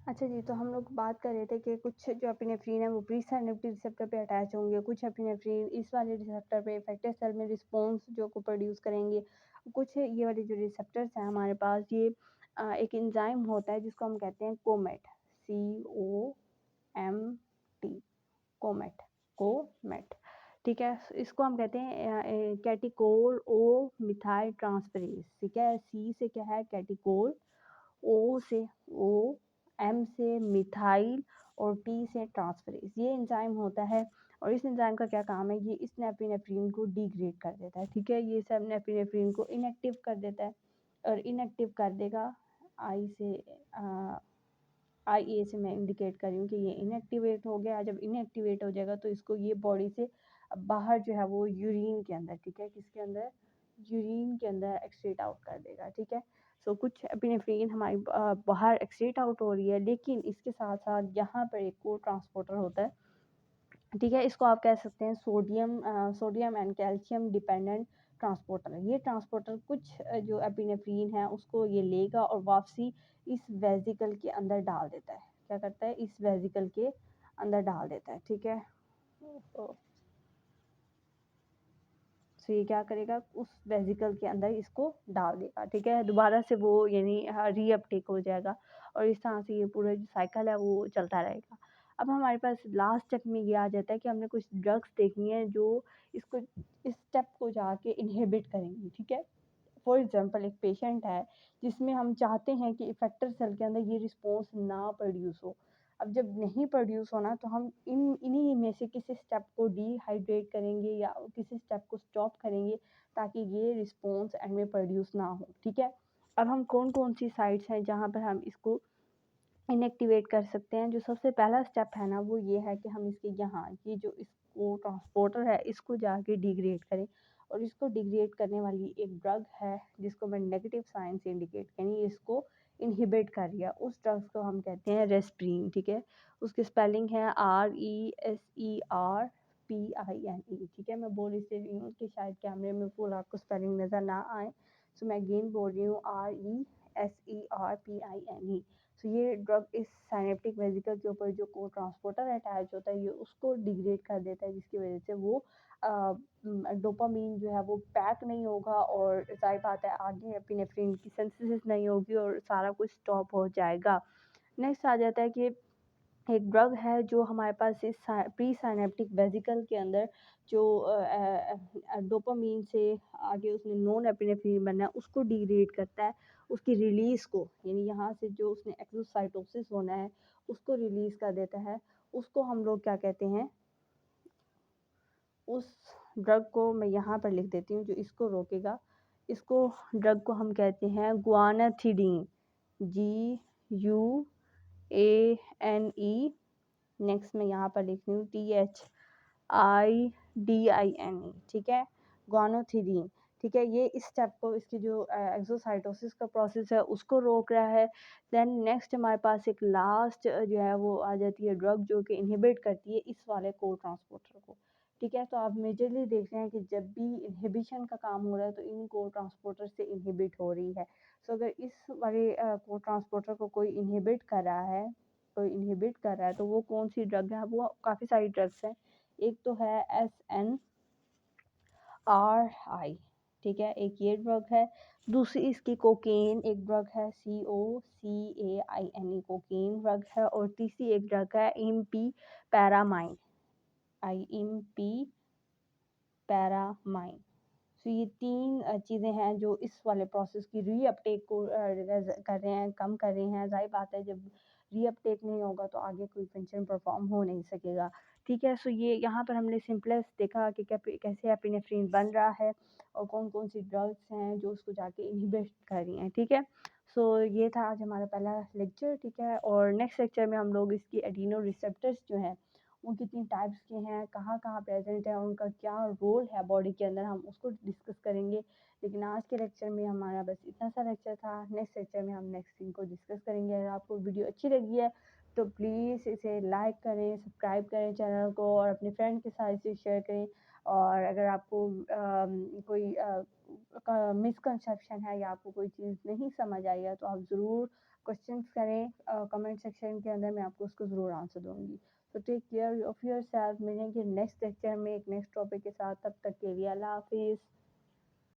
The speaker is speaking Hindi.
अच्छा जी, तो हम लोग बात कर रहे थे कि कुछ जो एपिनेफ्रिन है वो प्री सिनेप्टिक रिसेप्टर पे अटैच होंगे, कुछ एपिनेफ्रिन इस वाले रिसेप्टर पे इफेक्टर सेल में रिस्पॉन्स जो को प्रोड्यूस करेंगे। कुछ ये वाले जो रिसेप्टर्स हैं हमारे पास ये एक एंजाइम होता है जिसको हम कहते हैं कोमेट, COMT, कोमेट, कोमेट, ठीक है? इसको हम कहते हैं कैटिकोल ओ मिथाइल ट्रांसफेरेज़, ठीक है? C से क्या है कैटिकोल, ओ से ओ, एम से मिथाइल और टी से ट्रांसफरेज। ये एंजाइम होता है और इस एंजाइम का क्या काम है, ये इस नेफ्रिनेफ्रिन को डिग्रेड कर देता है, ठीक है? ये सब नेफ्रिनेफ्रिन को इनएक्टिव कर देता है और इनएक्टिव कर देगा। आई से आई ए से मैं इंडिकेट कर रही हूँ कि ये इनएक्टिवेट हो गया। जब इनएक्टिवेट हो जाएगा तो इसको ये बॉडी से बाहर जो है वो यूरिन के अंदर, ठीक है? किसके अंदर? यूरिन के अंदर एक्सक्रीट आउट कर देगा, ठीक है? सो कुछ एपिनेफ्रिन हमारी बाहर एक्सक्रीट आउट हो रही है, लेकिन इसके साथ साथ यहाँ पर एक को ट्रांसपोर्टर होता है, ठीक है? इसको आप कह सकते हैं sodium and calcium dependent transporter. ये ट्रांसपोर्टर कुछ जो एपिनेफ्रिन है उसको ये लेगा और वापसी इस वेसिकल के अंदर डाल देता है। क्या करता है? इस वेसिकल के अंदर डाल देता है, ठीक है? तो ये क्या करेगा? उस वेसिकल के अंदर इसको डाल देगा, ठीक है? दोबारा से वो यानी रीअपटेक हो जाएगा और इस तरह से ये पूरा जो साइकिल है वो चलता रहेगा। अब हमारे पास लास्ट स्टेप में ये आ जाता है कि हमने कुछ ड्रग्स देखनी है जो इसको इस स्टेप को जाके इनहिबिट करेंगी, ठीक है? फॉर एग्जांपल एक पेशेंट है जिसमें हम चाहते हैं कि इफेक्टर सेल के अंदर ये रिस्पॉन्स ना प्रोड्यूस हो। अब जब नहीं प्रोड्यूस होना तो हम इन्हीं में से किसी स्टेप को डिहाइड्रेट करेंगे या किसी स्टेप को स्टॉप करेंगे ताकि ये रिस्पॉन्स एंड में प्रोड्यूस ना हो, ठीक है? अब हम कौन कौन सी साइट्स हैं जहाँ पर हम इसको इनएक्टिवेट कर सकते हैं। जो सबसे पहला स्टेप है ना वो ये है कि हम इसके यहाँ ये जो इसको ट्रांसपोर्टर है इसको जाके डिग्रेड करें और इसको डिग्रेड करने वाली एक ड्रग है जिसको मैं नेगेटिव साइन से इंडिकेट करें, इसको इनहिबिट कर रही है। उस ड्रग्स को हम कहते हैं रेस्प्रीन, ठीक है? उसकी स्पेलिंग है RESERPINE, ठीक है? मैं बोल इससे रही हूँ कि शायद कैमरे में फुल आपको स्पेलिंग नज़र ना आए, सो मैं अगेन बोल रही हूँ RESERPINE। तो ये ड्रग इस साइनेप्टिक वेसिकल के ऊपर जो को ट्रांसपोर्टर अटैच होता है ये उसको डिग्रेड कर देता है, जिसकी वजह से वो डोपामीन जो है वो पैक नहीं होगा और जाहिर बात है आगे एपिनेफ्रिन की सिंथेसिस नहीं होगी और सारा कुछ स्टॉप हो जाएगा। नेक्स्ट आ जाता है कि एक ड्रग है जो हमारे पास इस प्री साइनेप्टिक वेसिकल के अंदर जो डोपामीन से आगे उसने नॉन एपिनेफ्रिन बनना है उसको डिग्रेड करता है, उसकी रिलीज़ को यानी यहाँ से जो उसने एक्सोसाइटोसिस होना है उसको रिलीज़ कर देता है। उसको हम लोग क्या कहते हैं? उस ड्रग को मैं यहाँ पर लिख देती हूँ जो इसको रोकेगा। इसको ड्रग को हम कहते हैं गुआनाथिडीन, GUANE। नेक्स्ट मैं यहाँ पर लिख रही हूँ THIDINE, ठीक है? गुआनाथिडीन, ठीक है? ये इस स्टेप को इसकी जो एक्सोसाइटोसिस का प्रोसेस है उसको रोक रहा है। देन नेक्स्ट हमारे पास एक लास्ट जो है वो आ जाती है ड्रग जो कि इनहिबिट करती है इस वाले को ट्रांसपोर्टर को, ठीक है? तो आप मेजरली देख रहे हैं कि जब भी इनहिबिशन का काम हो रहा है तो इन को ट्रांसपोर्टर से इनहिबिट हो रही है। सो अगर इस वाले को ट्रांसपोर्टर को कोई इनहिबिट कर रहा है, कोई इनहिबिट कर रहा है तो वो कौन सी ड्रग है? वो काफ़ी सारी ड्रग्स हैं। एक तो है SNRI, ठीक है? एक ये ड्रग है। दूसरी इसकी कोकेन एक ड्रग है, COCAINE, कोकेन ड्रग है। और तीसरी एक ड्रग है इम्पीपैरामाइन, इम्पीपैरामाइन। तो ये 3 चीज़ें हैं जो इस वाले प्रोसेस की रीअपटेक को कर रहे हैं, कम कर रहे हैं। ज़ाहिर बात है जब रीअपटेक नहीं होगा तो आगे कोई फंक्शन परफॉर्म हो नहीं सकेगा, ठीक है? सो ये यहाँ पर हमने सिंपलेस्ट देखा कि कैसे एपिनेफ्रिन बन रहा है और कौन-कौन सी ड्रग्स हैं जो उसको जाके इनहिबिट कर रही हैं, ठीक है? सो ये था आज हमारा पहला लेक्चर, ठीक है? और नेक्स्ट लेक्चर में हम लोग इसकी एडिनो रिसेप्टर्स जो हैं वो कितनी टाइप्स के हैं, कहाँ-कहाँ प्रेज़ेंट है, उनका क्या रोल है बॉडी के अंदर, हम उसको डिस्कस करेंगे। लेकिन आज के लेक्चर में हमारा बस इतना सा लेक्चर था। नेक्स्ट लेक्चर में हम नेक्स्ट थिंग को डिस्कस करेंगे। अगर आपको वीडियो अच्छी लगी है तो प्लीज़ इसे लाइक करें, सब्सक्राइब करें चैनल को और अपने फ्रेंड के साथ इसे शेयर करें। और अगर आपको कोई मिसकंसेप्शन है या आपको कोई चीज़ नहीं समझ आई है तो आप ज़रूर क्वेश्चंस करें कमेंट सेक्शन के अंदर, मैं आपको उसको ज़रूर आंसर दूँगी। तो टेक केयर ऑफ़ योरसेल्फ, मिलेंगे नेक्स्ट लेक्चर में एक नेक्स्ट टॉपिक के साथ, तब तक के लिए अल्लाह हाफ़िज़।